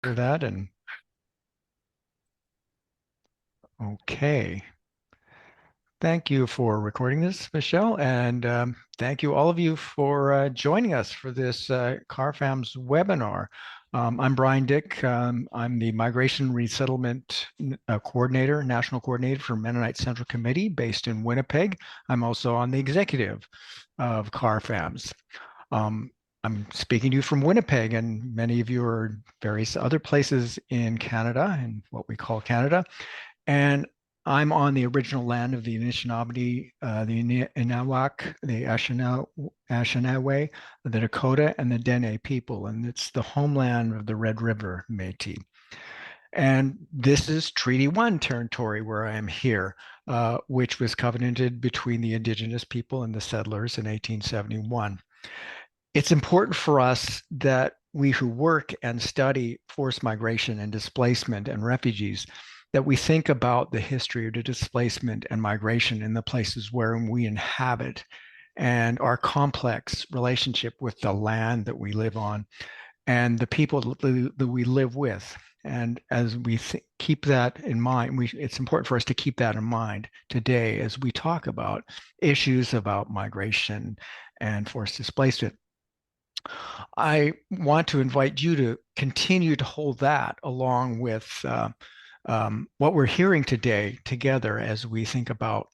For that. And okay. Thank you for recording this, Michelle, and thank you all of you for joining us for this CARFAMS webinar. I'm Brian Dyck. I'm the Migration Resettlement Coordinator, National Coordinator for Mennonite Central Committee based in Winnipeg. I'm also on the executive of CARFAMS. I'm speaking to you from Winnipeg, and many of you are various other places in Canada, in what we call Canada. And I'm on the original land of the Anishinaabe, the Inawak, the Anishinaabe, the Dakota, and the Dene people. And it's the homeland of the Red River Métis. And this is Treaty 1 territory where I am here, which was covenanted between the Indigenous people and the settlers in 1871. It's important for us that we who work and study forced migration and displacement and refugees, that we think about the history of the displacement and migration in the places where we inhabit and our complex relationship with the land that we live on and the people that we live with. And as we keep that in mind, it's important for us to keep that in mind today as we talk about issues about migration and forced displacement. I want to invite you to continue to hold that along with what we're hearing today together as we think about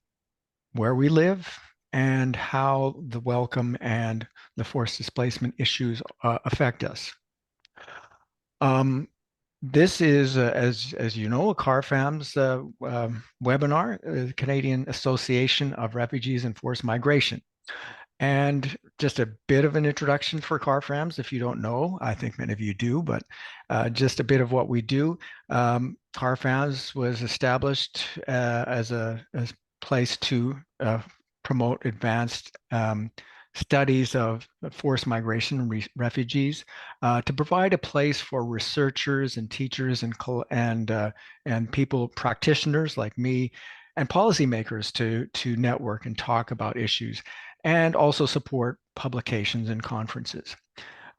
where we live and how the welcome and the forced displacement issues affect us. This is, as you know, a CARFAMS webinar, the Canadian Association of Refugees and Forced Migration. And just a bit of an introduction for CARFAMS, if you don't know, I think many of you do, but just a bit of what we do. CARFAMS was established as a place to promote advanced studies of forced migration and refugees, to provide a place for researchers and teachers and people, practitioners like me, and policymakers to network and talk about issues, and also support publications and conferences.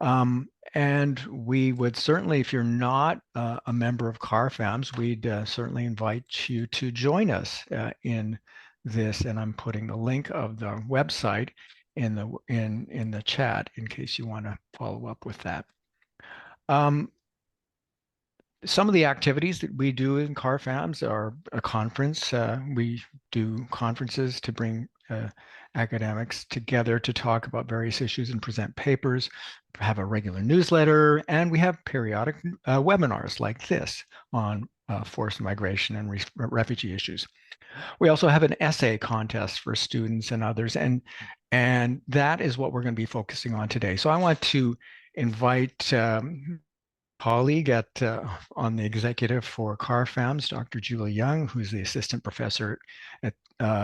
And we would certainly, if you're not a member of CARFAMS, we'd certainly invite you to join us in this. And I'm putting the link of the website in the chat in case you want to follow up with that. Some of the activities that we do in CARFAMS are a conference. We do conferences to bring academics together to talk about various issues and present papers, have a regular newsletter, and we have periodic webinars like this on forced migration and refugee issues. We also have an essay contest for students and others, and that is what we're going to be focusing on today. So I want to invite colleague on the executive for CARFAMS, Dr. Julie Young, who's the assistant professor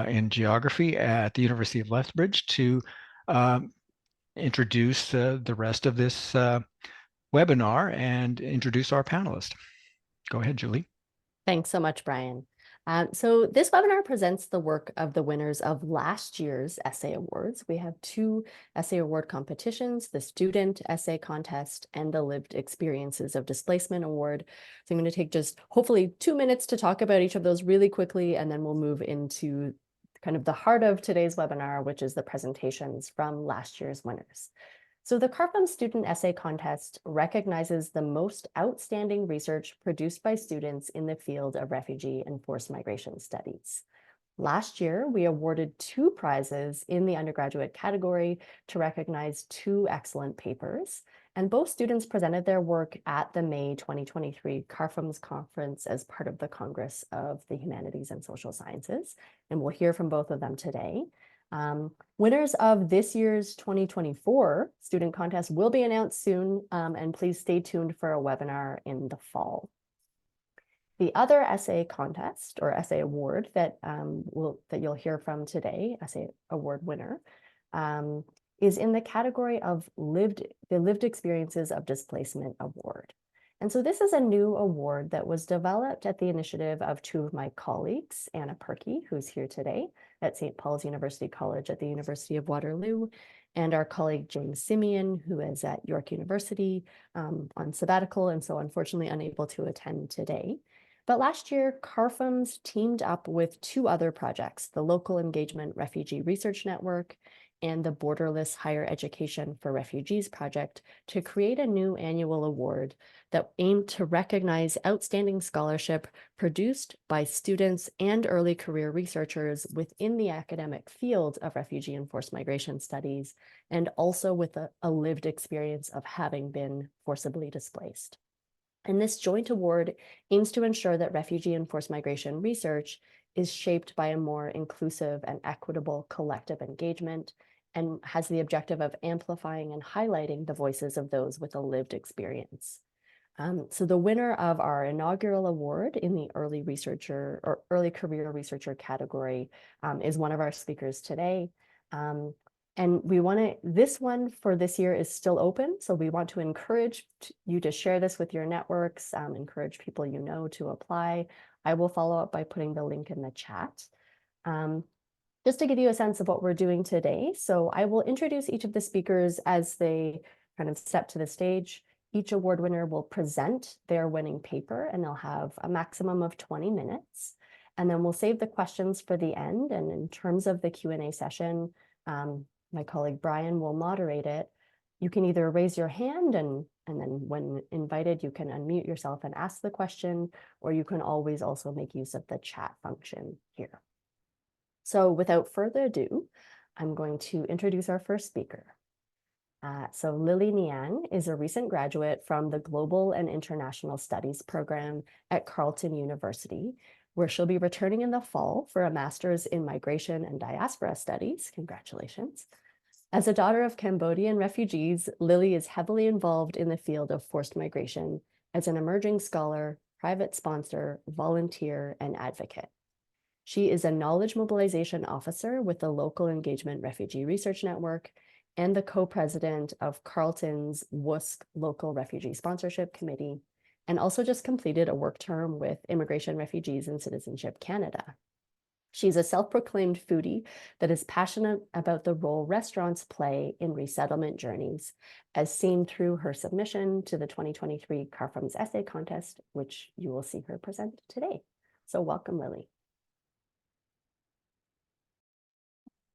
in geography at the University of Lethbridge, to introduce the rest of this webinar and introduce our panelists. Go ahead, Julie. Thanks so much, Brian. So this webinar presents the work of the winners of last year's essay awards. We have 2 essay award competitions, the Student Essay Contest and the Lived Experiences of Displacement Award. So I'm going to take just hopefully 2 minutes to talk about each of those really quickly, and then we'll move into kind of the heart of today's webinar, which is the presentations from last year's winners. So the CARFAMS Student Essay Contest recognizes the most outstanding research produced by students in the field of refugee and forced migration studies. Last year, we awarded 2 prizes in the undergraduate category to recognize 2 excellent papers, and both students presented their work at the May 2023 CARFAMS conference as part of the Congress of the Humanities and Social Sciences, and we'll hear from both of them today. Winners of this year's 2024 student contest will be announced soon, and please stay tuned for a webinar in the fall. The other essay contest or essay award that you'll hear from today, essay award winner, is in the category of the Lived Experiences of Displacement Award. And so this is a new award that was developed at the initiative of 2 of my colleagues, Anna Perkey, who's here today at St. Paul's University College at the University of Waterloo, and our colleague James Simeon, who is at York University on sabbatical and so unfortunately unable to attend today. But last year, CARFAMS teamed up with two other projects, the Local Engagement Refugee Research Network and the Borderless Higher Education for Refugees project, to create a new annual award that aimed to recognize outstanding scholarship produced by students and early career researchers within the academic field of refugee and forced migration studies, and also with a lived experience of having been forcibly displaced. And this joint award aims to ensure that refugee and forced migration research is shaped by a more inclusive and equitable collective engagement, and has the objective of amplifying and highlighting the voices of those with a lived experience. So the winner of our inaugural award in the early researcher or early career researcher category is one of our speakers today. And we want to, this one for this year is still open. So we want to encourage you to share this with your networks, encourage people you know to apply. I will follow up by putting the link in the chat. Just to give you a sense of what we're doing today. So I will introduce each of the speakers as they kind of step to the stage. Each award winner will present their winning paper, and they'll have a maximum of 20 minutes. And then we'll save the questions for the end. And in terms of the Q&A session, my colleague Brian will moderate it. You can either raise your hand and then when invited, you can unmute yourself and ask the question, or you can always also make use of the chat function here. So without further ado, I'm going to introduce our first speaker. So Lilly Neang is a recent graduate from the Global and International Studies program at Carleton University, where she'll be returning in the fall for a master's in migration and diaspora studies. Congratulations. As a daughter of Cambodian refugees, Lilly is heavily involved in the field of forced migration as an emerging scholar, private sponsor, volunteer, and advocate. She is a knowledge mobilization officer with the Local Engagement Refugee Research Network and the co-president of Carleton's WUSC Local Refugee Sponsorship Committee, and also just completed a work term with Immigration, Refugees, and Citizenship Canada. She's a self-proclaimed foodie that is passionate about the role restaurants play in resettlement journeys, as seen through her submission to the 2023 CARFAMS Essay Contest, which you will see her present today. So welcome, Lilly.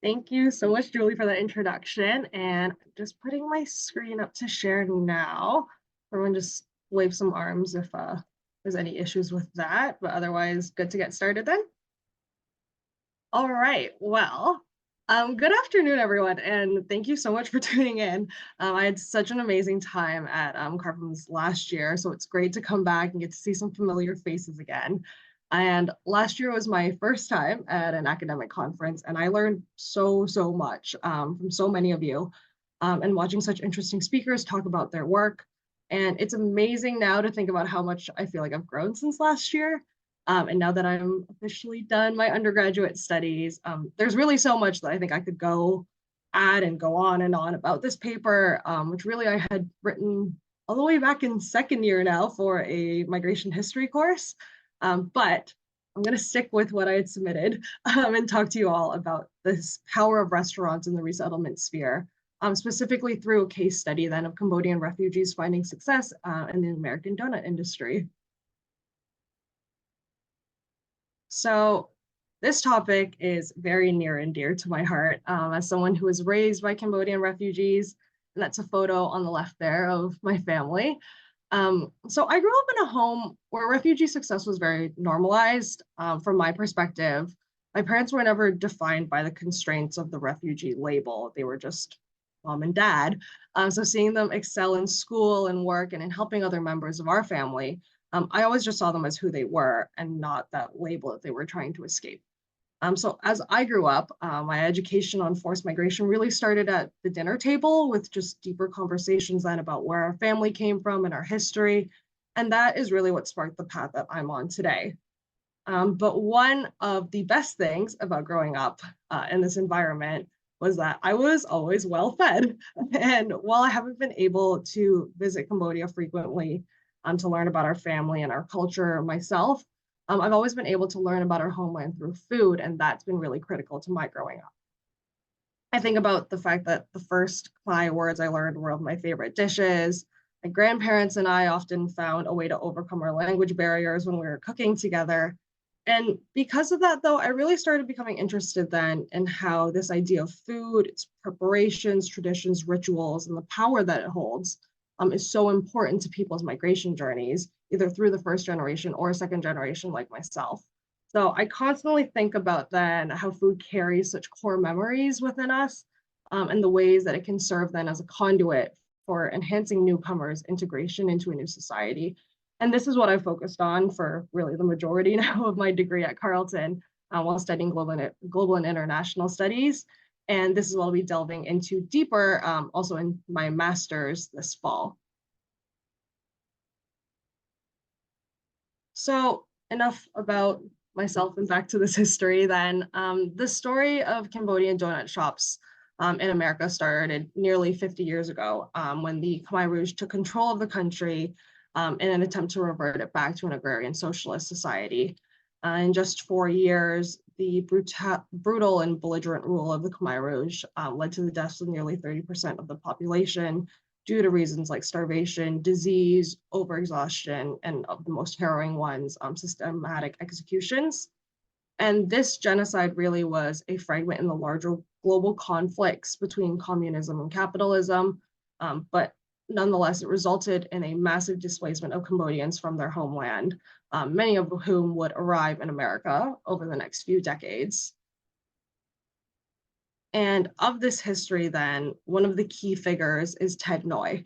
Thank you so much, Julie, for that introduction. And just putting my screen up to share now. Everyone just wave some arms if there's any issues with that, but otherwise good to get started then. All right, well, good afternoon, everyone, and thank you so much for tuning in. I had such an amazing time at CARFAMS last year, so it's great to come back and get to see some familiar faces again. And last year was my first time at an academic conference, and I learned so much from so many of you, and watching such interesting speakers talk about their work. And it's amazing now to think about how much I feel like I've grown since last year. And now that I'm officially done my undergraduate studies, there's really so much that I think I could go add and go on and on about this paper, which really I had written all the way back in second year now for a migration history course. But I'm going to stick with what I had submitted and talk to you all about this power of restaurants in the resettlement sphere, specifically through a case study then of Cambodian refugees finding success in the American donut industry. So this topic is very near and dear to my heart as someone who was raised by Cambodian refugees, and that's a photo on the left there of my family. So I grew up in a home where refugee success was very normalized. From my perspective, my parents were never defined by the constraints of the refugee label. They were just mom and dad. So seeing them excel in school and work and in helping other members of our family, I always just saw them as who they were and not that label that they were trying to escape. So as I grew up, my education on forced migration really started at the dinner table with just deeper conversations then about where our family came from and our history. And that is really what sparked the path that I'm on today. But one of the best things about growing up in this environment was that I was always well fed. And while I haven't been able to visit Cambodia frequently to learn about our family and our culture myself, I've always been able to learn about our homeland through food, and that's been really critical to my growing up. I think about the fact that the first Khmer words I learned were of my favorite dishes. My grandparents and I often found a way to overcome our language barriers when we were cooking together. And because of that, though, I really started becoming interested then in how this idea of food, its preparations, traditions, rituals, and the power that it holds is so important to people's migration journeys, either through the first generation or second generation like myself. So I constantly think about then how food carries such core memories within us, and the ways that it can serve then as a conduit for enhancing newcomers' integration into a new society. And this is what I focused on for really the majority now of my degree at Carleton, while studying global and international studies. And this is what I'll be delving into deeper also in my master's this fall. So enough about myself and back to this history then. The story of Cambodian donut shops in America started nearly 50 years ago when the Khmer Rouge took control of the country in an attempt to revert it back to an agrarian socialist society. In just 4 years, the brutal and belligerent rule of the Khmer Rouge led to the deaths of nearly 30% of the population, due to reasons like starvation, disease, overexhaustion, and of the most harrowing ones, systematic executions. And this genocide really was a fragment in the larger global conflicts between communism and capitalism. But nonetheless, it resulted in a massive displacement of Cambodians from their homeland, many of whom would arrive in America over the next few decades. And of this history, then, one of the key figures is Ted Noy.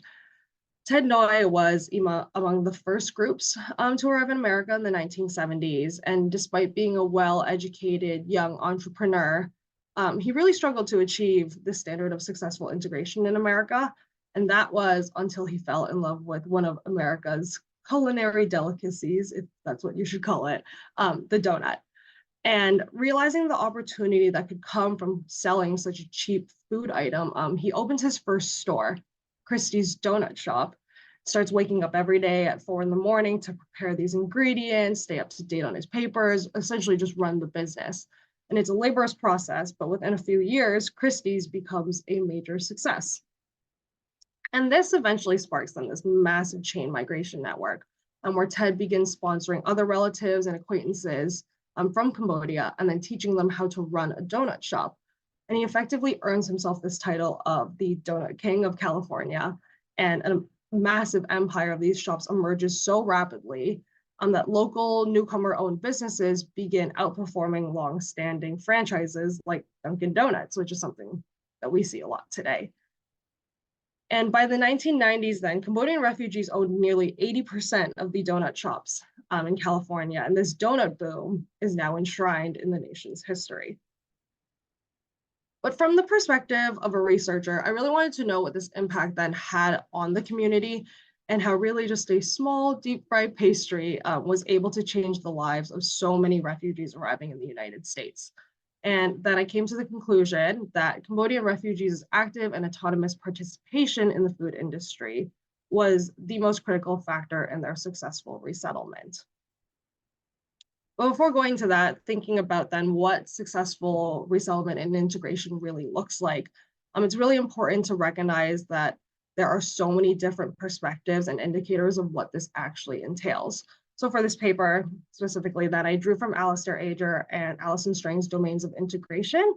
Ted Noy was among the first groups to arrive in America in the 1970s. And despite being a well-educated young entrepreneur, he really struggled to achieve the standard of successful integration in America. And that was until he fell in love with one of America's culinary delicacies, if that's what you should call it, the donut. And realizing the opportunity that could come from selling such a cheap food item, he opens his first store, Christie's Donut Shop, starts waking up every day at 4 in the morning to prepare these ingredients, stay up to date on his papers, essentially just run the business. And it's a laborious process, but within a few years, Christie's becomes a major success. And this eventually sparks then this massive chain migration network, where Ted begins sponsoring other relatives and acquaintances from Cambodia and then teaching them how to run a donut shop. And he effectively earns himself this title of the Donut King of California. And a massive empire of these shops emerges so rapidly that local newcomer-owned businesses begin outperforming long-standing franchises like Dunkin' Donuts, which is something that we see a lot today. And by the 1990s, then, Cambodian refugees owned nearly 80% of the donut shops in California. And this donut boom is now enshrined in the nation's history. But from the perspective of a researcher, I really wanted to know what this impact then had on the community and how really just a small deep fried pastry was able to change the lives of so many refugees arriving in the United States. And then I came to the conclusion that Cambodian refugees' active and autonomous participation in the food industry was the most critical factor in their successful resettlement. But before going to that, thinking about then what successful resettlement and integration really looks like, it's really important to recognize that there are so many different perspectives and indicators of what this actually entails. So for this paper, specifically that I drew from Alistair Ager and Alison Strang's Domains of Integration,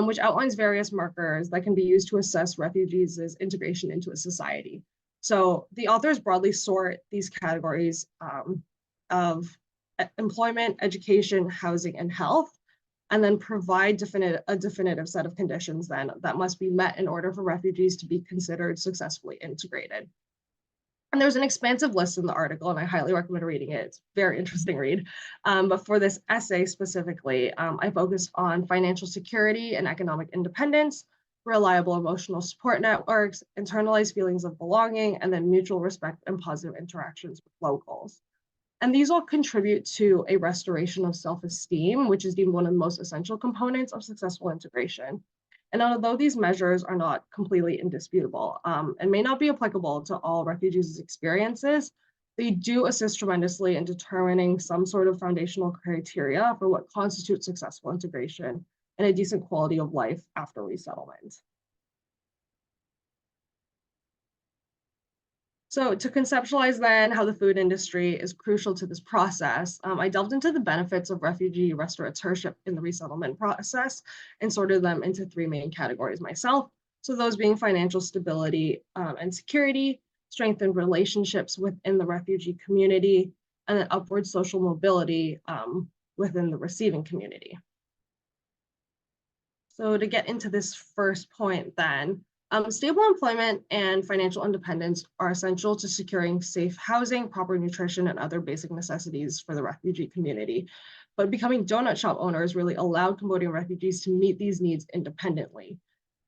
which outlines various markers that can be used to assess refugees' integration into a society. So the authors broadly sort these categories of employment, education, housing, and health, and then provide a definitive set of conditions then that must be met in order for refugees to be considered successfully integrated. And there's an expansive list in the article, and I highly recommend reading it. It's a very interesting read. But for this essay specifically, I focused on financial security and economic independence, reliable emotional support networks, internalized feelings of belonging, and then mutual respect and positive interactions with locals. And these all contribute to a restoration of self-esteem, which is deemed one of the most essential components of successful integration. And although these measures are not completely indisputable and may not be applicable to all refugees' experiences, they do assist tremendously in determining some sort of foundational criteria for what constitutes successful integration and a decent quality of life after resettlement. So to conceptualize then how the food industry is crucial to this process, I delved into the benefits of refugee restaurateurship in the resettlement process and sorted them into three main categories myself. So those being financial stability and security, strengthened relationships within the refugee community, and then upward social mobility within the receiving community. So to get into this first point then, stable employment and financial independence are essential to securing safe housing, proper nutrition, and other basic necessities for the refugee community. But becoming donut shop owners really allowed Cambodian refugees to meet these needs independently.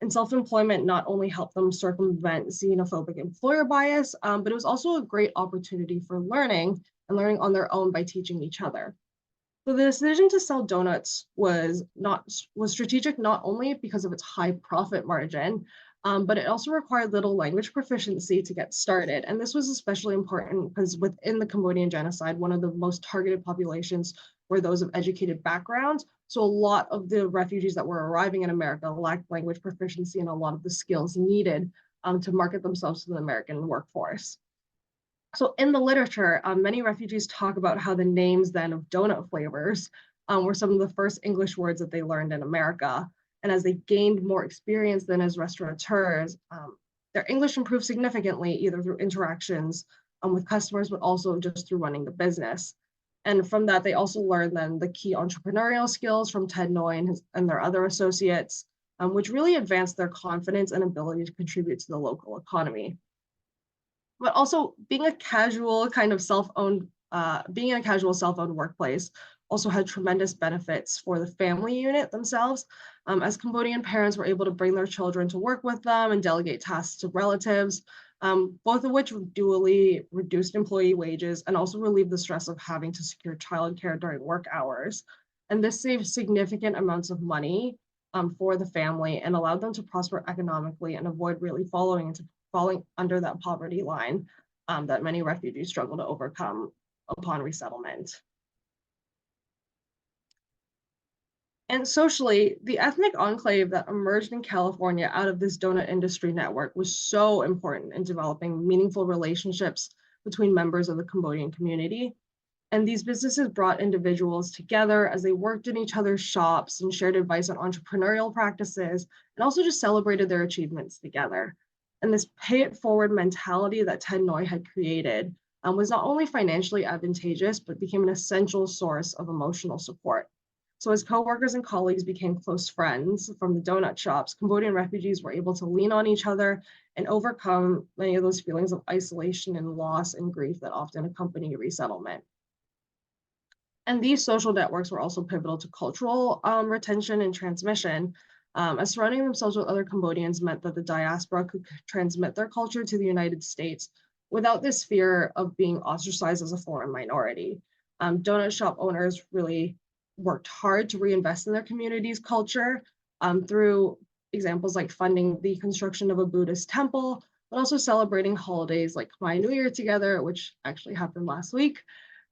And self-employment not only helped them circumvent xenophobic employer bias, but it was also a great opportunity for learning on their own by teaching each other. So the decision to sell donuts was strategic not only because of its high profit margin, but it also required little language proficiency to get started. And this was especially important because within the Cambodian genocide, one of the most targeted populations were those of educated backgrounds. So a lot of the refugees that were arriving in America lacked language proficiency and a lot of the skills needed to market themselves to the American workforce. So in the literature, many refugees talk about how the names then of donut flavors were some of the first English words that they learned in America. And as they gained more experience then as restaurateurs, their English improved significantly, either through interactions with customers, but also just through running the business. And from that, they also learned then the key entrepreneurial skills from Ted Noy and their other associates, which really advanced their confidence and ability to contribute to the local economy. But also being a casual kind of self-owned workplace also had tremendous benefits for the family unit themselves, as Cambodian parents were able to bring their children to work with them and delegate tasks to relatives, both of which dually reduced employee wages and also relieved the stress of having to secure childcare during work hours. And this saved significant amounts of money for the family and allowed them to prosper economically and avoid really falling under that poverty line that many refugees struggle to overcome upon resettlement. And socially, the ethnic enclave that emerged in California out of this donut industry network was so important in developing meaningful relationships between members of the Cambodian community. And these businesses brought individuals together as they worked in each other's shops and shared advice on entrepreneurial practices and also just celebrated their achievements together. And this pay it forward mentality that Ted Noy had created was not only financially advantageous, but became an essential source of emotional support. So as coworkers and colleagues became close friends from the donut shops, Cambodian refugees were able to lean on each other and overcome many of those feelings of isolation and loss and grief that often accompany resettlement. And these social networks were also pivotal to cultural retention and transmission, as surrounding themselves with other Cambodians meant that the diaspora could transmit their culture to the United States without this fear of being ostracized as a foreign minority. Donut shop owners really worked hard to reinvest in their community's culture through examples like funding the construction of a Buddhist temple, but also celebrating holidays like Khmer New Year together, which actually happened last week.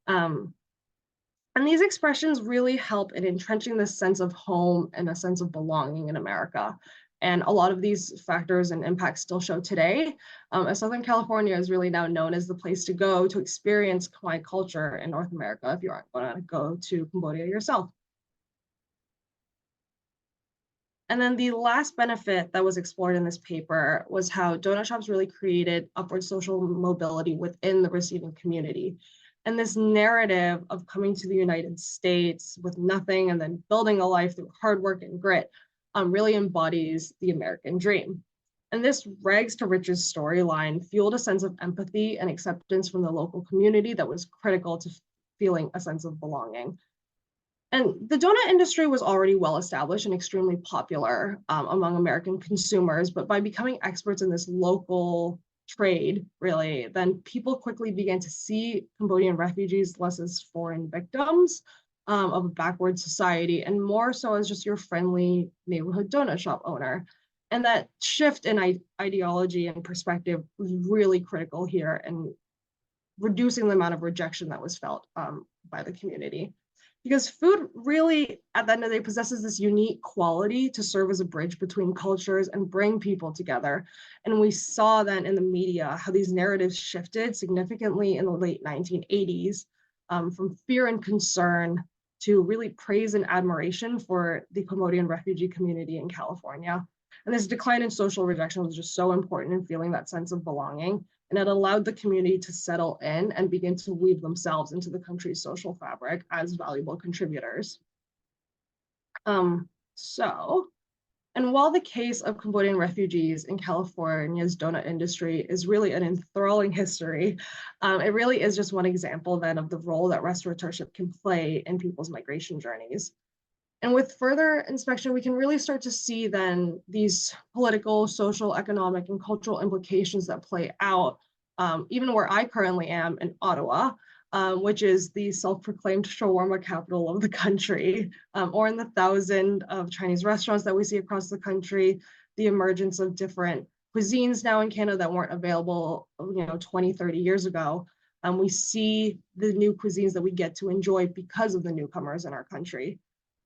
And these expressions really help in entrenching this sense of home and a sense of belonging in America. And a lot of these factors and impacts still show today, as Southern California is really now known as the place to go to experience Khmer culture in North America if you aren't going to go to Cambodia yourself. And then the last benefit that was explored in this paper was how donut shops really created upward social mobility within the receiving community. And this narrative of coming to the United States with nothing and then building a life through hard work and grit really embodies the American dream. And this rags to riches storyline fueled a sense of empathy and acceptance from the local community that was critical to feeling a sense of belonging. And the donut industry was already well established and extremely popular among American consumers, but by becoming experts in this local trade, really, then people quickly began to see Cambodian refugees less as foreign victims of a backward society and more so as just your friendly neighborhood donut shop owner. And that shift in ideology and perspective was really critical here and reducing the amount of rejection that was felt by the community. because food really, at the end of the day, possesses this unique quality to serve as a bridge between cultures and bring people together. And we saw then in the media how these narratives shifted significantly in the late 1980s, from fear and concern to really praise and admiration for the Cambodian refugee community in California. And this decline in social rejection was just so important in feeling that sense of belonging. And it allowed the community to settle in and begin to weave themselves into the country's social fabric as valuable contributors. And while the case of Cambodian refugees in California's donut industry is really an enthralling history, it really is just one example then of the role that restaurateurship can play in people's migration journeys. And with further inspection, we can really start to see then these political, social, economic, and cultural implications that play out, even where I currently am in Ottawa, which is the self-proclaimed shawarma capital of the country, or in the thousand of Chinese restaurants that we see across the country, the emergence of different cuisines now in Canada that weren't available, 20, 30 years ago. We see the new cuisines that we get to enjoy because of the newcomers in our country.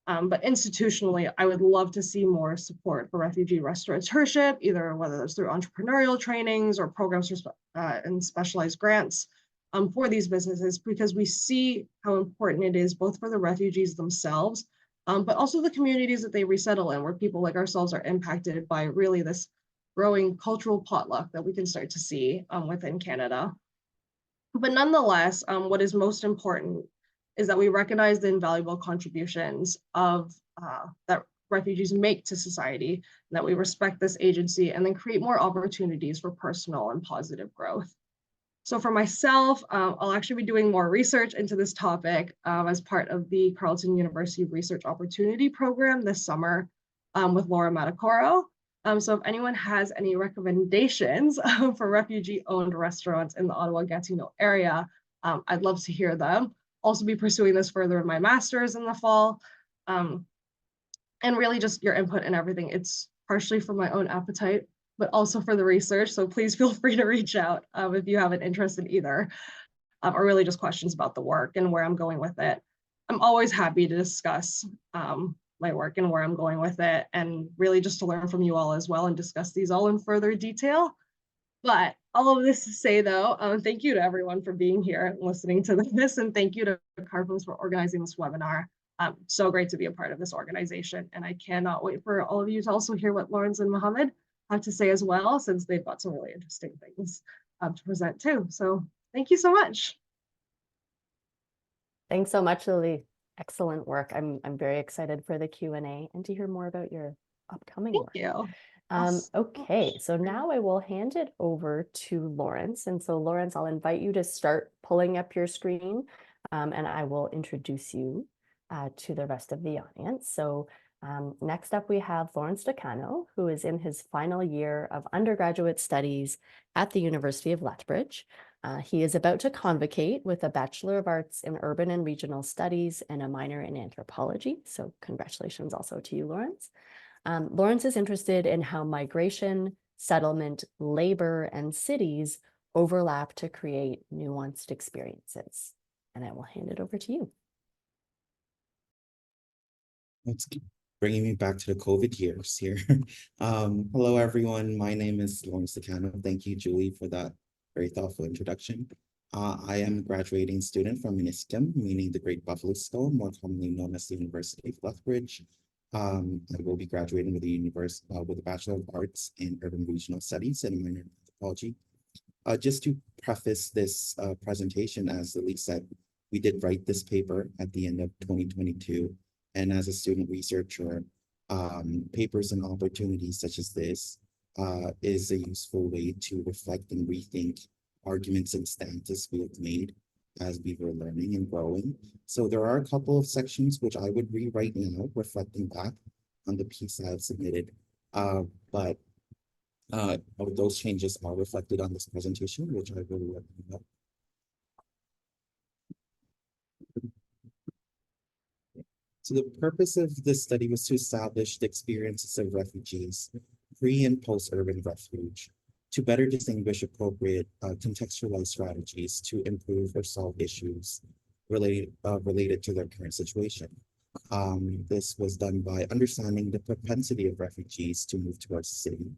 But institutionally, I would love to see more support for refugee restaurateurship, either whether it's through entrepreneurial trainings or programs and specialized grants for these businesses, because we see how important it is both for the refugees themselves, but also the communities that they resettle in, where people like ourselves are impacted by really this growing cultural potluck that we can start to see within Canada. But nonetheless, what is most important is that we recognize the invaluable contributions of that refugees make to society, and that we respect this agency and then create more opportunities for personal and positive growth. So for myself, I'll actually be doing more research into this topic as part of the Carleton University Research Opportunity Program this summer with Laura Matacoro. So if anyone has any recommendations for refugee-owned restaurants in the Ottawa-Gatineau area, I'd love to hear them. Also be pursuing this further in my master's in the fall. And really just your input and everything. It's partially for my own appetite, but also for the research. So please feel free to reach out if you have an interest in either, or really just questions about the work and where I'm going with it. I'm always happy to discuss my work and where I'm going with it, and really just to learn from you all as well and discuss these all in further detail. But all of this to say, though, thank you to everyone for being here and listening to this, and thank you to CARFAMS for organizing this webinar. So great to be a part of this organization, and I cannot wait for all of you to also hear what Lawrence and Mohamad have to say as well, since they've got some really interesting things to present too. So thank you so much. Thanks so much, Lily. Excellent work. I'm very excited for the Q&A and to hear more about your upcoming work. Thank you. Okay, so now I will hand it over to Lawrence. And so Lawrence, I'll invite you to start pulling up your screen, and I will introduce you to the rest of the audience. So next up, we have Lawrence Decano, who is in his final year of undergraduate studies at the University of Lethbridge. He is about to convocate with a Bachelor of Arts in Urban and Regional Studies and a minor in anthropology. So congratulations also to you, Lawrence. Lawrence is interested in how migration, settlement, labor, and cities overlap to create nuanced experiences. And I will hand it over to you. It's bringing me back to the COVID years here. Hello, everyone. My name is Lawrence Decano. Thank you, Julie, for that very thoughtful introduction. I am a graduating student from UNISTEM, meaning the Great Buffalo Skull, more commonly known as the University of Lethbridge. I will be graduating with a Bachelor of Arts in Urban Regional Studies and a minor in anthropology. Just to preface this presentation, as Lily said, we did write this paper at the end of 2022. And as a student researcher, papers and opportunities such as this is a useful way to reflect and rethink arguments and stances we have made as we were learning and growing. So there are a couple of sections which I would rewrite now, reflecting back on the piece I have submitted. But those changes are reflected on this presentation, which I will let you know. So the purpose of this study was to establish the experiences of refugees, pre and post-urban refuge, to better distinguish appropriate contextualized strategies to improve or solve issues related to their current situation. This was done by understanding the propensity of refugees to move towards the city,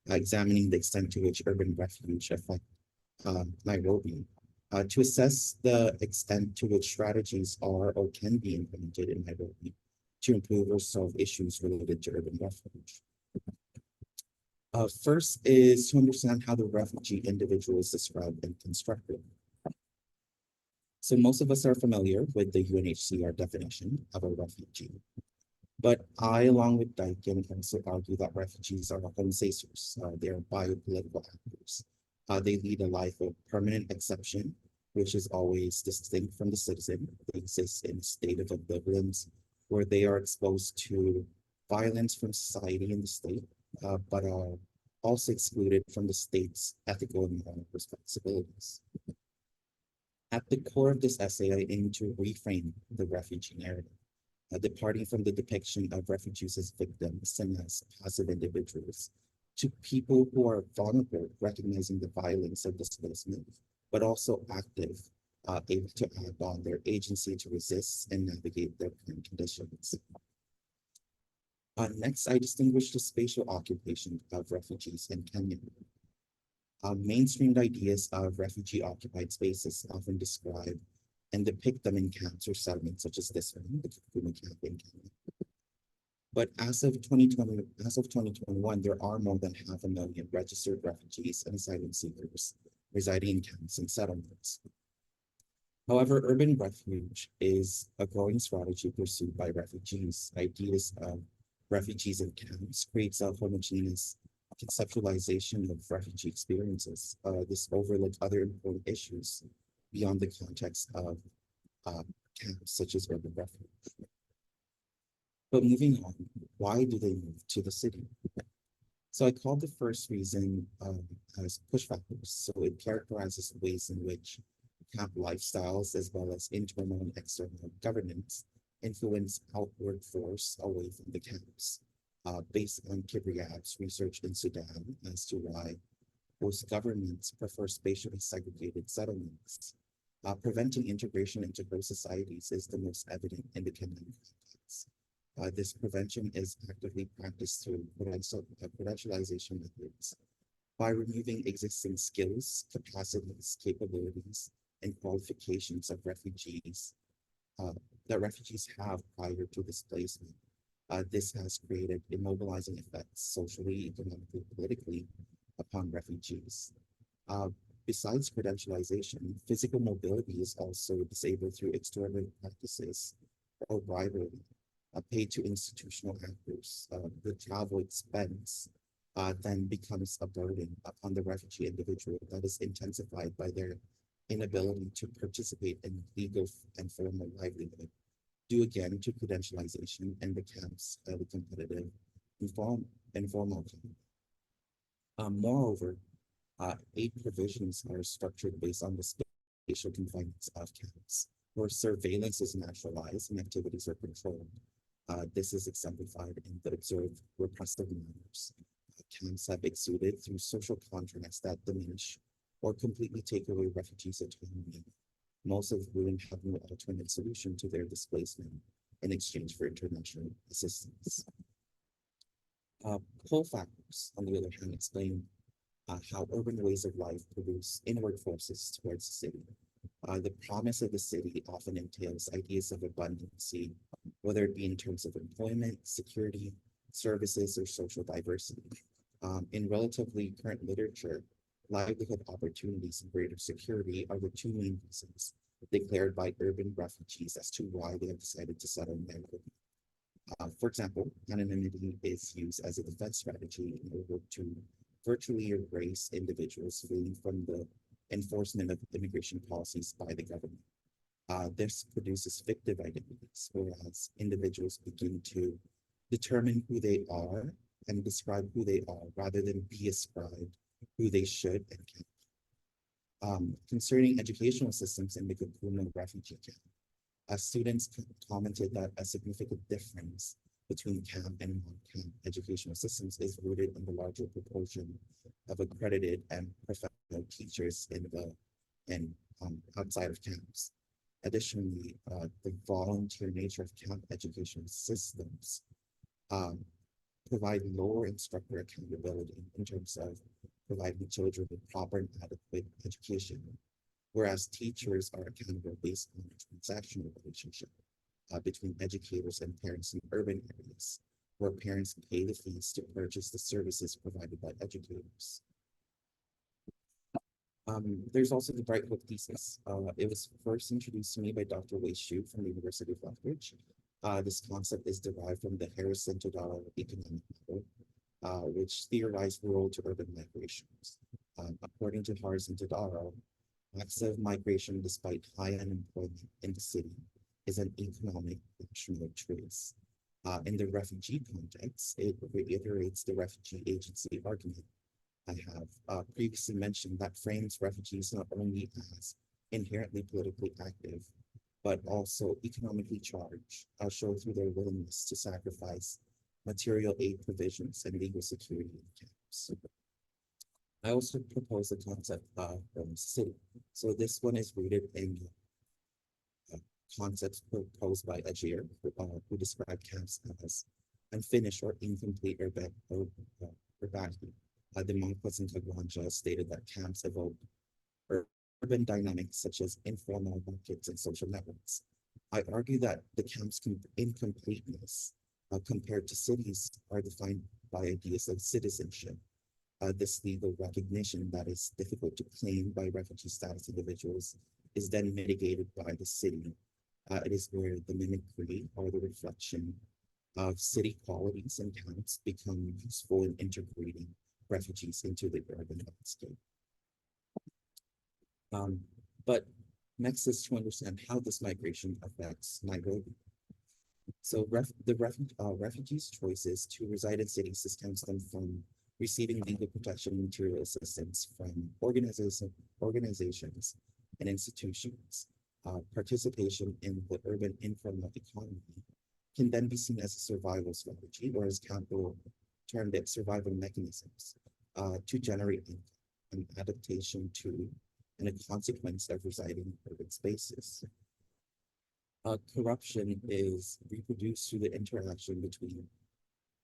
examining the extent to which urban refuge affect Nairobi, to assess the extent to which strategies are or can be implemented in Nairobi to improve or solve issues related to urban refuge. First is to understand how the refugee individual is described and constructed. So most of us are familiar with the UNHCR definition of a refugee. But I, along with Dyck, can also argue that refugees are colonizers. They are biopolitical actors. They lead a life of permanent exception, which is always distinct from the citizen. They exist in a state of ambivalence where they are exposed to violence from society and the state, but are also excluded from the state's ethical and moral responsibilities. At the core of this essay, I aim to reframe the refugee narrative, departing from the depiction of refugees as victims and as passive individuals to people who are vulnerable, recognizing the violence of displacement, but also active, able to act on their agency to resist and navigate their current conditions. Next, I distinguish the spatial occupation of refugees in Kenya. Mainstreamed ideas of refugee-occupied spaces often describe and depict them in camps or settlements such as this one, the Kakuma camp in Kenya. But as of 2021, there are more than 500,000 registered refugees and asylum seekers residing in camps and settlements. However, urban refuge is a growing strategy pursued by refugees. Ideas of refugees in camps creates a homogeneous conceptualization of refugee experiences. This overlooks other important issues beyond the context of camps such as urban refuge. But moving on, why do they move to the city? So I called the first reason as push factors. So it characterizes the ways in which camp lifestyles as well as internal and external governance influence outward force away from the camps. Based on Kibriab's research in Sudan as to why most governments prefer spatially segregated settlements. Preventing integration into host societies is the most evident in the Kenyan context. This prevention is actively practiced through credentialization methods by removing existing skills, capacities, capabilities, and qualifications of refugees that refugees have prior to displacement. This has created immobilizing effects socially, economically, politically upon refugees. Besides credentialization, physical mobility is also disabled through extortionate practices or bribery paid to institutional actors. The travel expense then becomes a burden upon the refugee individual that is intensified by their inability to participate in legal and formal livelihood, due again to credentialization and the camp's highly competitive informal camp. Moreover, aid provisions are structured based on the spatial confinements of camps, where surveillance is naturalized and activities are controlled. This is exemplified in the observed repressive manners. Camps have exuded through social contracts that diminish or completely take away refugees' autonomy, most of whom have no alternate solution to their displacement in exchange for international assistance. Pull factors, on the other hand, explain how urban ways of life produce inward forces towards the city. The promise of the city often entails ideas of abundancy, whether it be in terms of employment, security, services, or social diversity. In relatively current literature, livelihood opportunities and greater security are the two main reasons declared by urban refugees as to why they have decided to settle in Nairobi. For example, anonymity is used as a defense strategy in order to virtually erase individuals fleeing from the enforcement of immigration policies by the government. This produces fictive identities, whereas individuals begin to determine who they are and describe who they are rather than be ascribed who they should and can. Concerning educational systems in the Kakuma refugee camp, students commented that a significant difference between camp and non-camp educational systems is rooted in the larger proportion of accredited and professional teachers in the outside of camps. Additionally, the volunteer nature of camp education systems provide lower instructor accountability in terms of providing children with proper and adequate education, whereas teachers are accountable based on a transactional relationship between educators and parents in urban areas, where parents pay the fees to purchase the services provided by educators. There's also the Bright Hope thesis. It was first introduced to me by Dr. Wei Xu from the University of Lethbridge. This concept is derived from the Harrison-Todaro economic model, which theorized rural to urban migrations. According to Harrison-Todaro, massive migration despite high unemployment in the city is an economic national choice. In the refugee context, it reiterates the refugee agency argument I have previously mentioned that frames refugees not only as inherently politically active, but also economically charged, show through their willingness to sacrifice material aid provisions and legal security in camps. I also propose the concept of city. So this one is rooted in concepts proposed by Ajir, who described camps as unfinished or incomplete urbani. The Monquas and Kagwanja stated that camps evoke urban dynamics such as informal markets and social networks. I argue that the camp's incompleteness compared to cities are defined by ideas of citizenship. This legal recognition that is difficult to claim by refugee status individuals is then mitigated by the city. It is where the mimicry or the reflection of city qualities and camps become useful in integrating refugees into the urban landscape. But next is to understand how this migration affects Nairobi. So refugees' choices to reside in cities stems them from receiving legal protection and material assistance from organizations and institutions. Participation in the urban informal economy can then be seen as a survival strategy, or as Campbell termed it, survival mechanisms to generate income, an adaptation to and a consequence of residing in urban spaces. Corruption is reproduced through the interaction between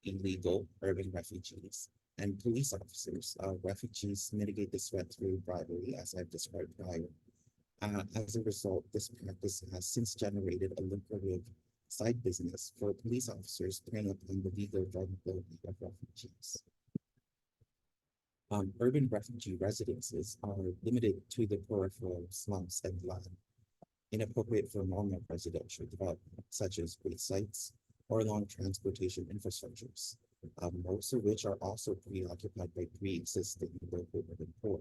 illegal urban refugees and police officers. Refugees mitigate this threat through bribery, as I've described prior. As a result, this practice has since generated a lucrative side business for police officers preying upon the legal vulnerability of refugees. Urban refugee residences are limited to the peripheral slums and land, inappropriate for normal residential development, such as great sites or long transportation infrastructures, most of which are also preoccupied by pre-existing local urban poor.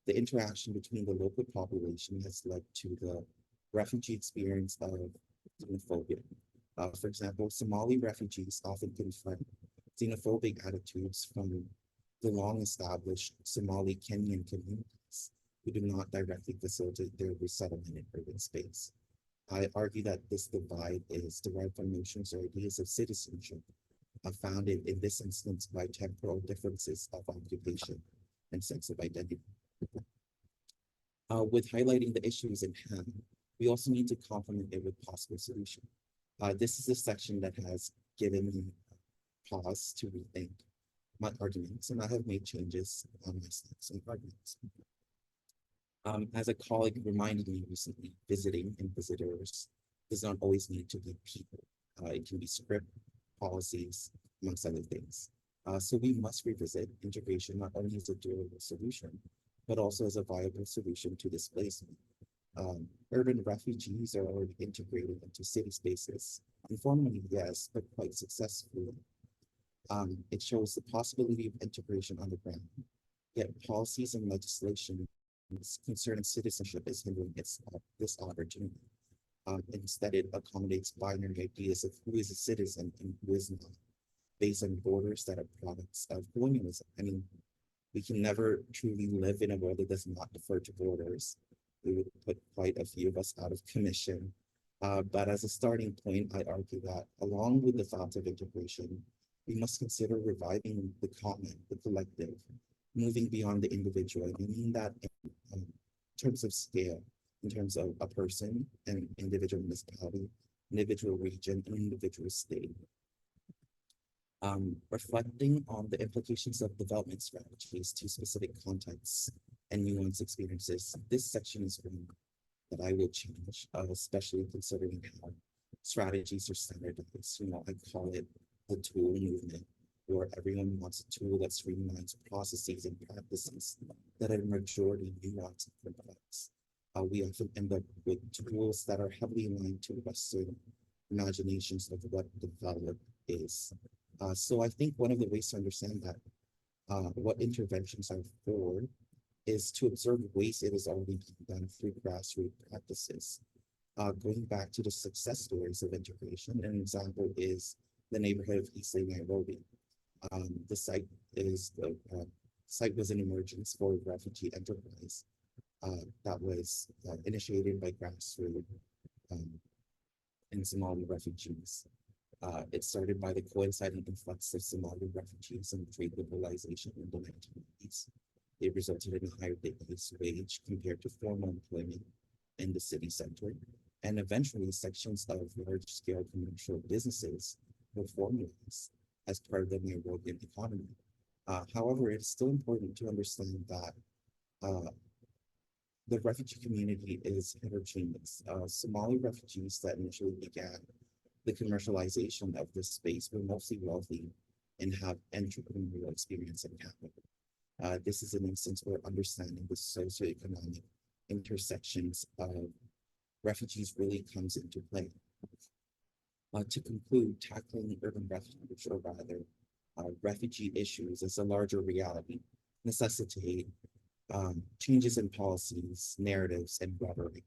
The interaction between the local population has led to the refugee experience of xenophobia. For example, Somali refugees often confront xenophobic attitudes from the long-established Somali Kenyan communities who do not directly facilitate their resettlement in urban space. I argue that this divide is derived from notions or ideas of citizenship, founded in this instance by temporal differences of occupation and sense of identity. With highlighting the issues in hand, we also need to complement it with possible solution. This is a section that has given me pause to rethink my arguments, and I have made changes on my steps and arguments. As a colleague reminded me recently, visiting and visitors does not always need to be people. It can be script, policies, amongst other things. So we must revisit integration not only as a durable solution, but also as a viable solution to displacement. Urban refugees are already integrated into city spaces, informally, yes, but quite successfully. It shows the possibility of integration on the ground, yet policies and legislation concerning citizenship is hindering this opportunity. Instead, it accommodates binary ideas of who is a citizen and who is not, based on borders that are products of colonialism. I mean, we can never truly live in a world that does not defer to borders. We would put quite a few of us out of commission. But as a starting point, I argue that along with the thoughts of integration, we must consider reviving the common, the collective, moving beyond the individual. I mean that in terms of scale, in terms of a person, an individual municipality, individual region, and individual state. Reflecting on the implications of development strategies to specific contexts and nuanced experiences, this section is one that I will change, especially considering how strategies are standardized. I call it the tool movement, where everyone wants a tool that streamlines processes and practices that are majority nuanced and complex. We often end up with tools that are heavily aligned to Western imaginations of what development is. So I think one of the ways to understand that, what interventions are for, is to observe ways it is already being done through grassroots practices. Going back to the success stories of integration, an example is the neighborhood of East Nairobi. The site was an emergence for a refugee enterprise that was initiated by grassroots and Somali refugees. It started by the coinciding influx of Somali refugees and trade liberalization in the 1980s. It resulted in a higher base wage compared to formal employment in the city center, and eventually sections of large-scale commercial businesses were formalized as part of the Nairobian economy. However, it's still important to understand that the refugee community is heterogeneous. Somali refugees that initially began the commercialization of this space were mostly wealthy and have entrepreneurial experience and capital. This is an instance where understanding the socioeconomic intersections of refugees really comes into play. To conclude, tackling urban refuge, or rather refugee issues as a larger reality, necessitate changes in policies, narratives, and rhetoric,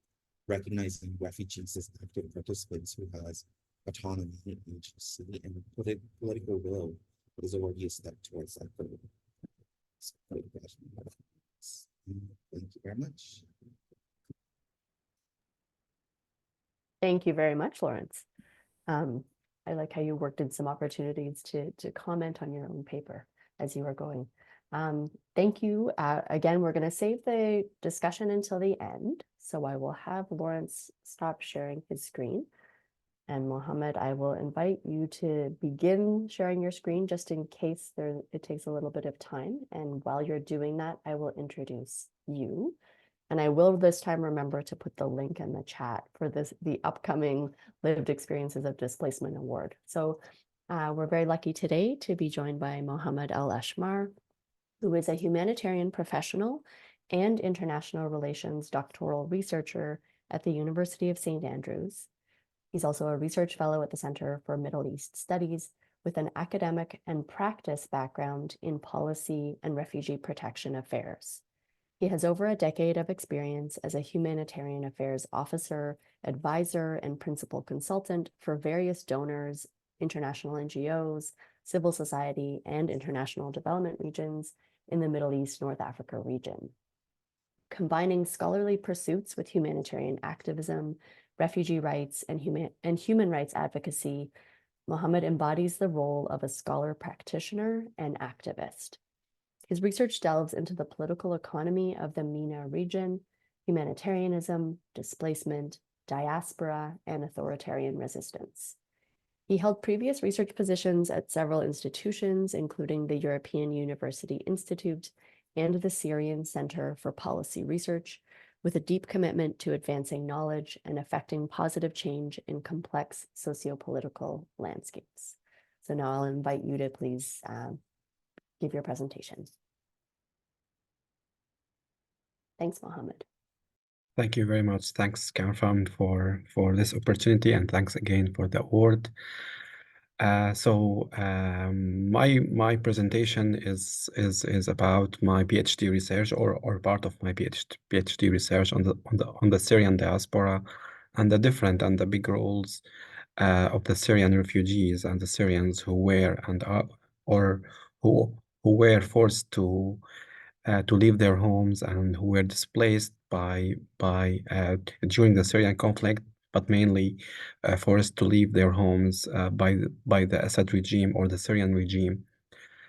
recognizing refugees as active participants who has autonomy, agency, and political will is already a step towards that goal. Thank you very much. Thank you very much, Lawrence. I like how you worked in some opportunities to comment on your own paper as you were going. Thank you. Again, we're going to save the discussion until the end. So I will have Lawrence stop sharing his screen. And Mohamad, I will invite you to begin sharing your screen just in case it takes a little bit of time. And while you're doing that, I will introduce you. And I will this time remember to put the link in the chat for the upcoming Lived Experiences of Displacement Award. So we're very lucky today to be joined by Mohamad al-Ashmar, who is a humanitarian professional and international relations doctoral researcher at the University of St. Andrews. He's also a research fellow at the Center for Middle East Studies with an academic and practice background in policy and refugee protection affairs. He has over a decade of experience as a humanitarian affairs officer, advisor, and principal consultant for various donors, international NGOs, civil society, and international development regions in the Middle East, North Africa region. Combining scholarly pursuits with humanitarian activism, refugee rights, and human rights advocacy, Mohamad embodies the role of a scholar practitioner and activist. His research delves into the political economy of the MENA region, humanitarianism, displacement, diaspora, and authoritarian resistance. He held previous research positions at several institutions, including the European University Institute and the Syrian Center for Policy Research, with a deep commitment to advancing knowledge and effecting positive change in complex sociopolitical landscapes. So now I'll invite you to please give your presentation. Thanks, Mohamad. Thank you very much. Thanks, Carleton, for this opportunity, and thanks again for the award. My presentation is about my PhD research or part of my PhD research on the Syrian diaspora and the different and the big roles of the Syrian refugees and the Syrians who were and are or who were forced to leave their homes and who were displaced during the Syrian conflict, but mainly forced to leave their homes by the Assad regime or the Syrian regime.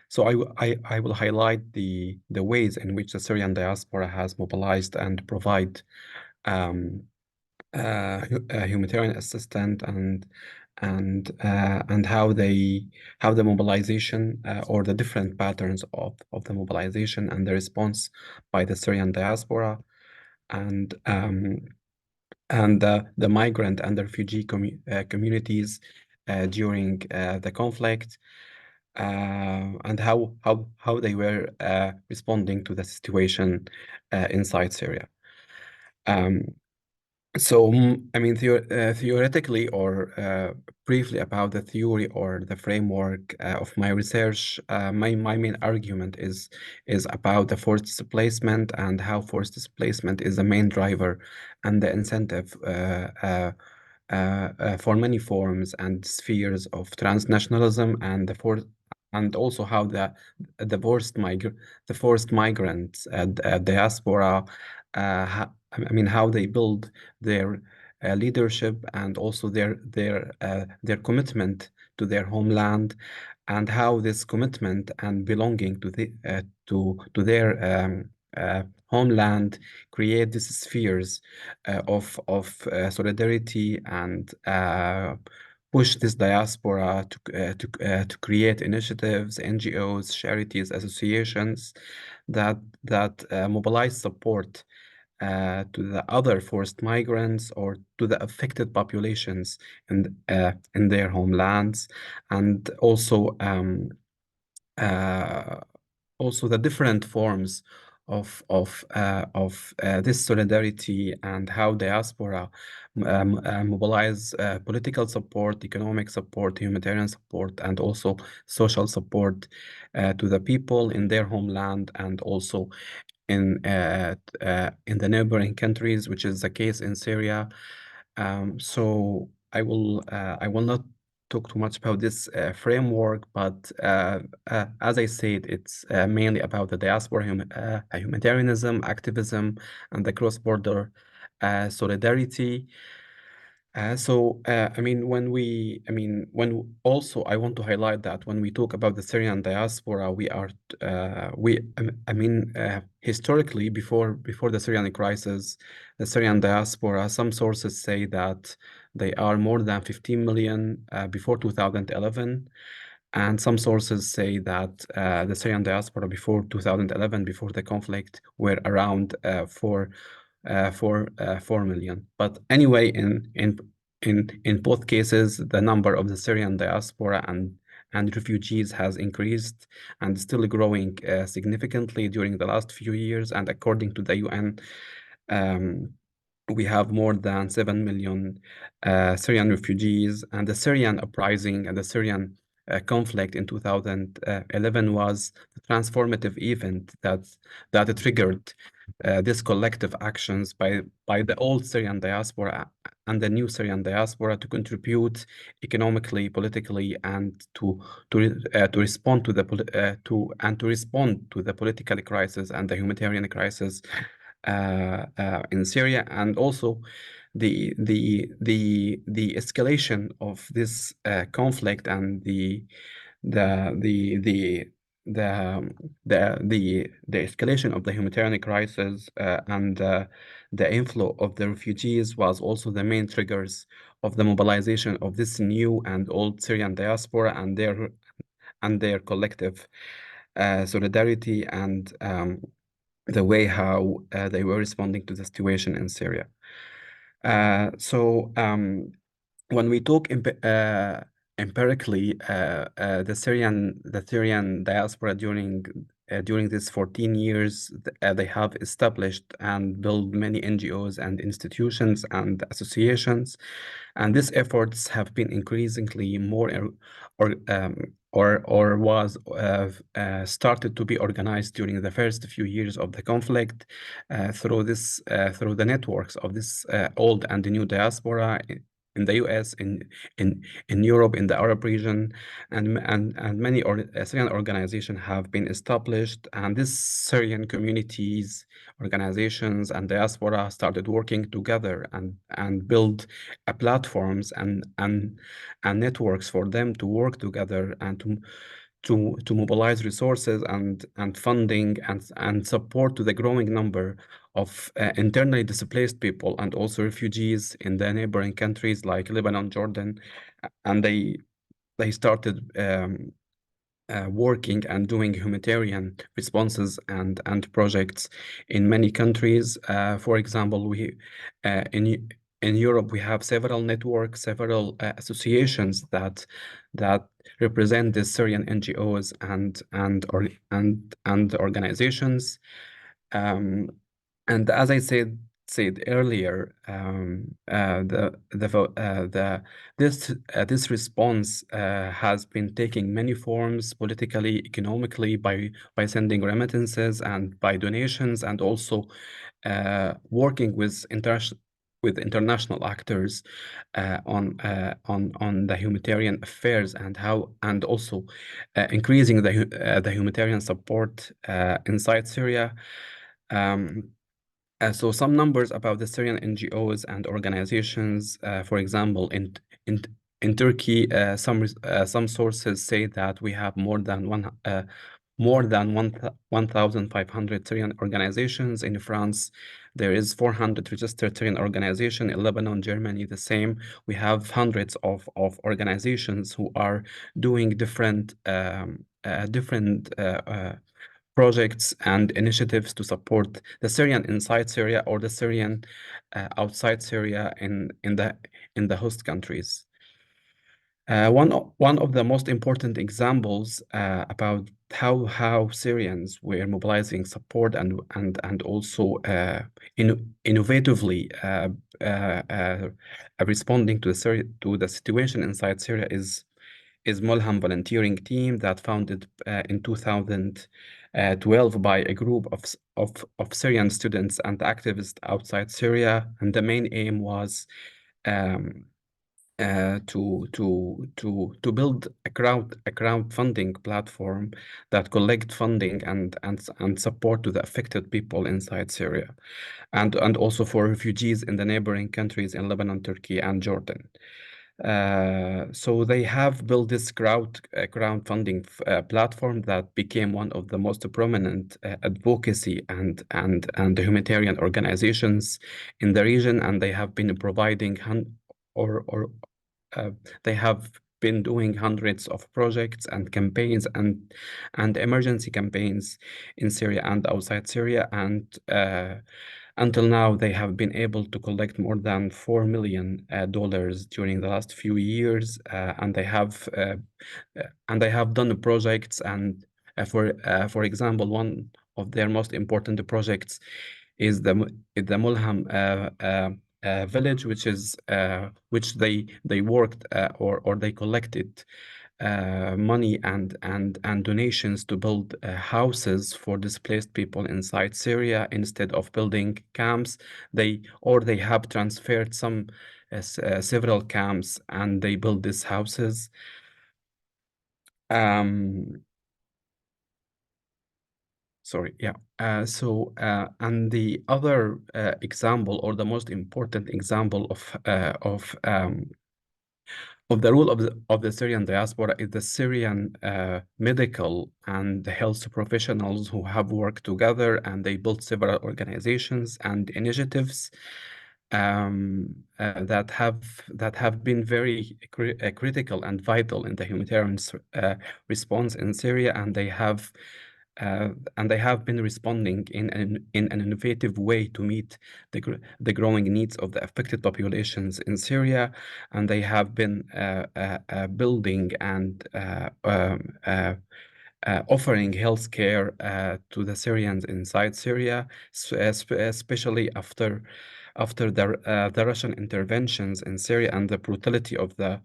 So I will highlight the ways in which the Syrian diaspora has mobilized and provide humanitarian assistance and how the mobilization or the different patterns of the mobilization and the response by the Syrian diaspora and the migrant and the refugee communities during the conflict, and how they were responding to the situation inside Syria. So, I mean, theoretically or briefly about the theory or the framework of my research, my main argument is about the forced displacement and how forced displacement is the main driver and the incentive for many forms and spheres of transnationalism and also how the forced migrants diaspora I mean how they build their leadership and also their commitment to their homeland, and how this commitment and belonging to their homeland create these spheres of solidarity and push this diaspora to create initiatives, NGOs, charities, associations that mobilize support to the other forced migrants or to the affected populations in their homelands, and also the different forms of this solidarity and how diaspora mobilize political support, economic support, humanitarian support, and also social support to the people in their homeland and also in the neighboring countries, which is the case in Syria. So I will not talk too much about this framework, but as I said, it's mainly about the diaspora, humanitarianism, activism, and the cross-border solidarity. I mean, also I want to highlight that when we talk about the Syrian diaspora, historically, before the Syrian crisis, the Syrian diaspora, some sources say that they are more than 15 million before 2011. And some sources say that the Syrian diaspora before 2011, before the conflict, were around 4 million. But anyway, in both cases, the number of the Syrian diaspora and refugees has increased and still growing significantly during the last few years. And according to the UN, we have more than 7 million Syrian refugees, and the Syrian uprising and the Syrian conflict in 2011 was a transformative event that triggered these collective actions by the old Syrian diaspora and the new Syrian diaspora to contribute economically, politically, and to respond to the political crisis and the humanitarian crisis in Syria, and also the escalation of this conflict and the escalation of the humanitarian crisis and the inflow of the refugees was also the main triggers of the mobilization of this new and old Syrian diaspora and their collective solidarity and the way how they were responding to the situation in Syria. When we talk empirically, the Syrian diaspora during these 14 years, they have established and built many NGOs and institutions and associations, and these efforts have been increasingly more was started to be organized during the first few years of the conflict through the networks of this old and new diaspora in the US, in Europe, in the Arab region, and many Syrian organizations have been established, and these Syrian communities, organizations, and diaspora started working together and build platforms and networks for them to work together and to mobilize resources and funding and support to the growing number internally displaced people and also refugees in the neighboring countries like Lebanon, Jordan, and they started working and doing humanitarian responses and projects in many countries. For example, in Europe we have several networks, several associations that represent the Syrian NGOs and organizations. And as I said earlier, this response has been taking many forms politically, economically, by sending remittances and by donations, and also working with international actors on the humanitarian affairs and also increasing the humanitarian support inside Syria. So some numbers about the Syrian NGOs and organizations. For example, in Turkey, some sources say that we have more than 1,500 Syrian organizations. In France, there is 400 registered Syrian organizations. In Lebanon, Germany, the same. We have hundreds of organizations who are doing different projects and initiatives to support the Syrian inside Syria or the Syrian outside Syria in the host countries. One of the most important examples about how Syrians were mobilizing support and also innovatively responding to the situation inside Syria is Mulham volunteering team that founded in 2012 by a group of Syrian students and activists outside Syria, and the main aim was to build a crowdfunding platform that collect funding and support to the affected people inside Syria, and also for refugees in the neighboring countries in Lebanon, Turkey, and Jordan. So they have built this crowdfunding platform that became one of the most prominent advocacy and humanitarian organizations in the region, and they have been providing they have been doing hundreds of projects and campaigns and emergency campaigns in Syria and outside Syria, and until now, they have been able to collect more than $4 million during the last few years, and they have done projects. And for example, one of their most important projects is the Mulham village, which they worked or they collected money and donations to build houses for displaced people inside Syria instead of building camps. They have transferred several camps and they build these houses. Sorry, yeah. And the other example, or the most important example of the role of the Syrian diaspora is the Syrian medical and health professionals who have worked together, and they built several organizations and initiatives that have been very critical and vital in the humanitarian response in Syria, and they have been responding in an innovative way to meet the growing needs of the affected populations in Syria, and they have been building and offering health care to the Syrians inside Syria, especially after the Russian interventions in Syria and the brutality of the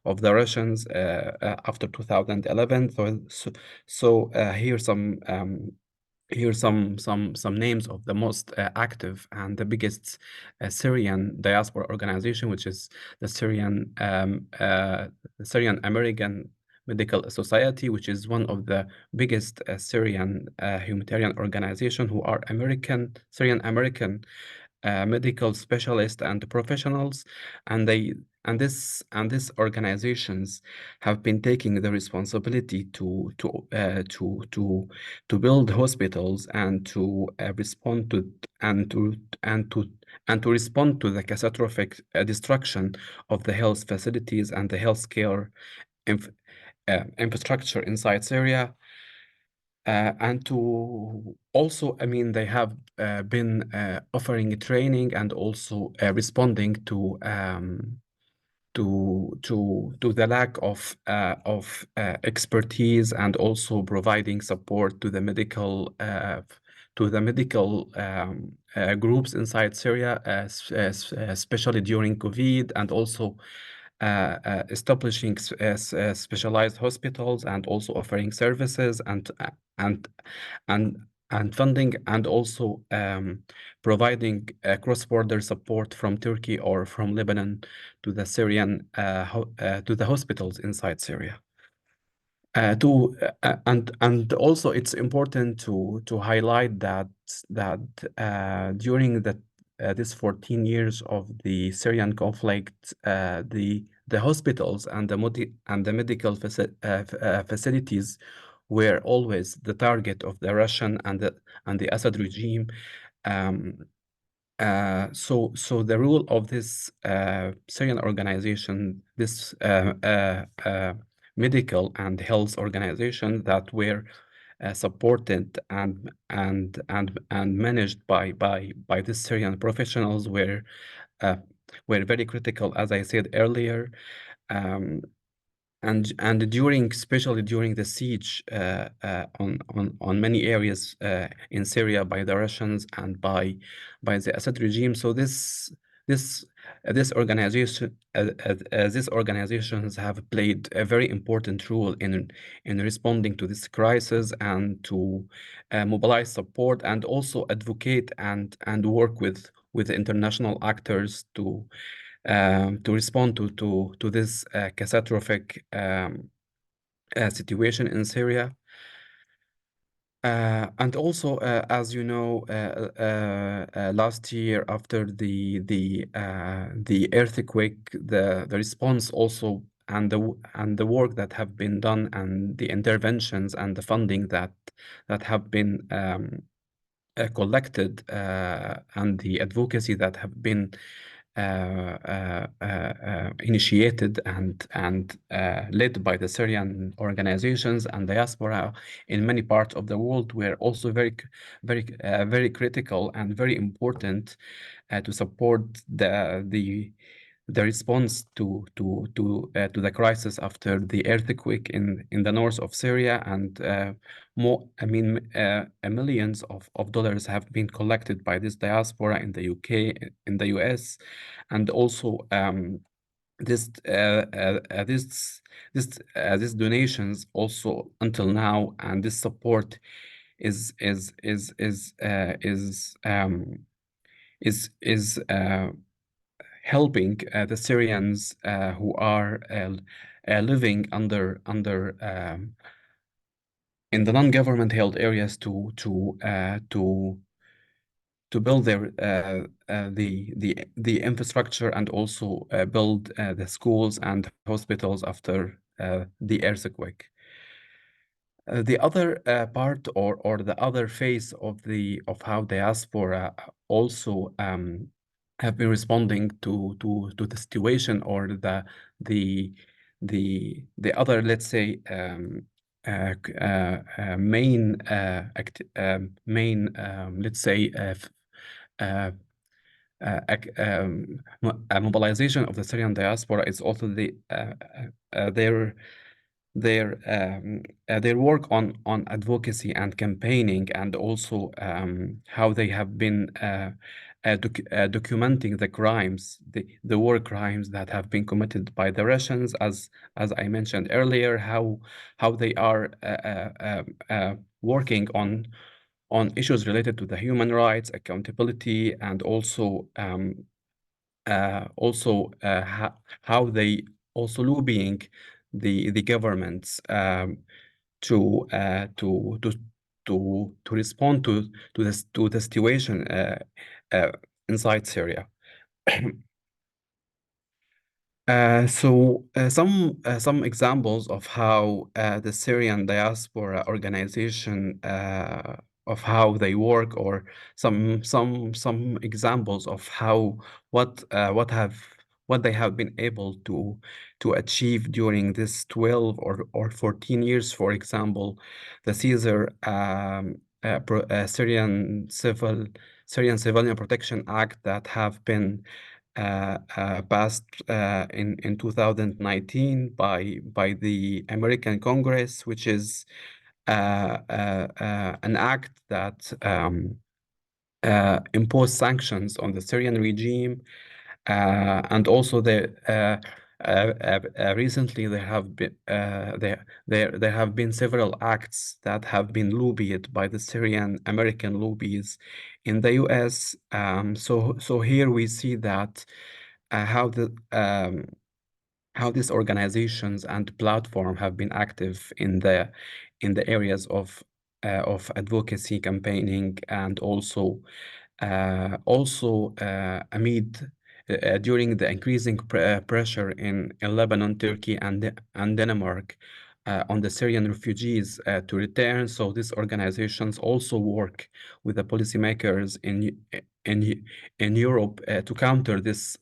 Russians after 2011. So here's some names of the most active and the biggest Syrian diaspora organization, which is the Syrian American Medical Society, which is one of the biggest Syrian humanitarian organization who are Syrian American medical specialists and professionals, and these organizations have been taking the responsibility to build hospitals and to respond to respond to the catastrophic destruction of the health facilities and the healthcare infrastructure inside Syria. And to also, I mean, they have been offering training and also responding to the lack of expertise, and also providing support to the medical groups inside Syria, especially during COVID, and also establishing specialized hospitals, and also offering services and and funding, and also providing cross-border support from Turkey or from Lebanon to the Syrian to the hospitals inside Syria. And also it's important to highlight that during this 14 years of the Syrian conflict, the hospitals and the medical facilities were always the target of the Russian and the Assad regime. So the role of this Syrian organization, this medical and health organization that were supported and managed by the Syrian professionals, were very critical, as I said earlier. And especially during the siege on many areas in Syria by the Russians and by the Assad regime. So these organizations have played a very important role in responding to this crisis, and to mobilize support, and also advocate and work with international actors to respond to this catastrophic situation in Syria. And also, as you know, last year after the earthquake, the response also, and the work that have been done, and the interventions and the funding that have been collected, and the advocacy that have been initiated and led by the Syrian organizations and diaspora in many parts of the world, were also very critical and very important to support the response to the crisis after the earthquake in the north of Syria. And millions of dollars have been collected by this diaspora in the UK, in the US, and also these donations also until now, and this support is helping the Syrians who are living under in the non-government held areas to build their the infrastructure, and also build the schools and hospitals after the earthquake. The other part, or the other phase of how diaspora also have been responding to the situation, or the other, let's say, main let's say mobilization of the Syrian diaspora is also their work on advocacy and campaigning, and also how they have been documenting the crimes, the war crimes that have been committed by the Russians, as I mentioned earlier, how they are working on issues related to the human rights, accountability, and also how they also lobbying the governments to respond to the situation inside Syria. Some examples of how the Syrian diaspora organization of how they work, or some examples of how what they have been able to achieve during this 12 or 14 years. For example, the Caesar Syrian Civilian Protection Act that have been passed in 2019 by the American Congress, which is an act that imposed sanctions on the Syrian regime, and also recently there have been several acts that have been lobbied by the Syrian American lobbies in the U.S. So here we see that how these organizations and platform have been active in the areas of advocacy, campaigning, and also amid during the increasing pressure in Lebanon, Turkey, and Denmark on the Syrian refugees to return. So these organizations also work with the policymakers in Europe to counter this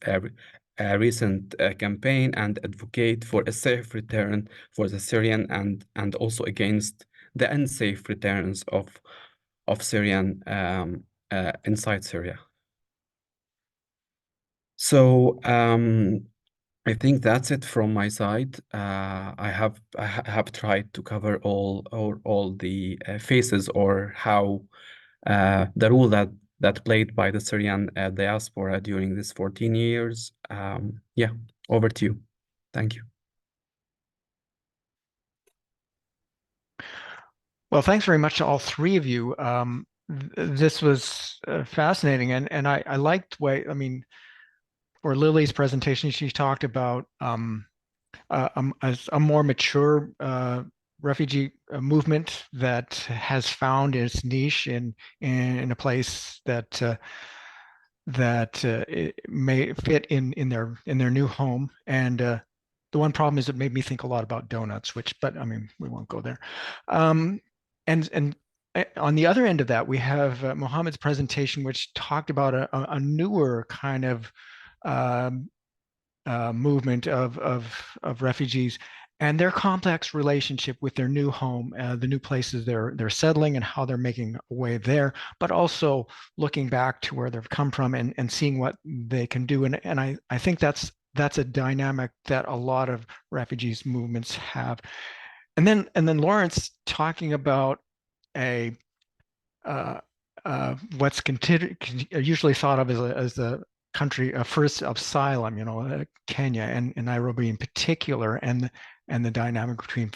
recent campaign and advocate for a safe return for the Syrian, and also against the unsafe returns of Syrian inside Syria. So I think that's it from my side. I have tried to cover all the phases, or how the role that played by the Syrian diaspora during this 14 years. Yeah, over to you. Thank you. Well, thanks very much to all three of you. This was fascinating, and I liked the way, I mean, for Lily's presentation, she talked about a more mature refugee movement that has found its niche in a place that it may fit in their new home. And the one problem is it made me think a lot about donuts, but I mean, we won't go there. And on the other end of that, we have Mohamad's presentation, which talked about a newer kind of movement of refugees and their complex relationship with their new home, the new places they're settling, and how they're making a way there, but also looking back to where they've come from and seeing what they can do. And I think that's a dynamic that a lot of refugees movements have. And then Lawrenz talking about what's usually thought of as the country first of asylum, Kenya and Nairobi in particular, and the dynamic between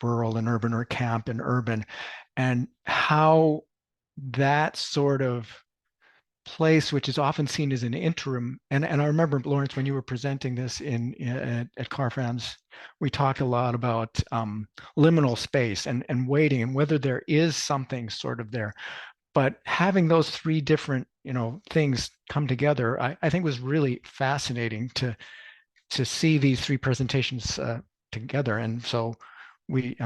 rural and urban, or camp and urban, and how that sort of place, which is often seen as an interim. And I remember, Lawrenz, when you were presenting this at CARFAMS, we talked a lot about liminal space and waiting, and whether there is something sort of there. But having those three different, things come together, I think was really fascinating to see these three presentations together. And so we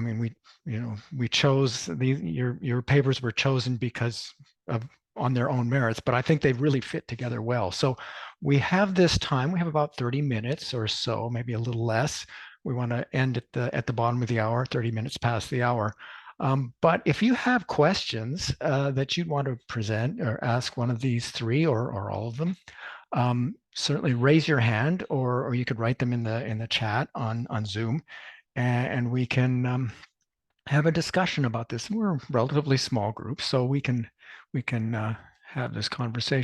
chose your papers were chosen because of on their own merits, but I think they really fit together well. So we have this time. We have about 30 minutes or so, maybe a little less. We want to end at the bottom of the hour, 30 minutes past the hour. But if you have questions that you'd want to present or ask one of these three or all of them, certainly raise your hand, or you could write them in the chat on Zoom, and we can have a discussion about this. We're a relatively small group, so we can have this conversation.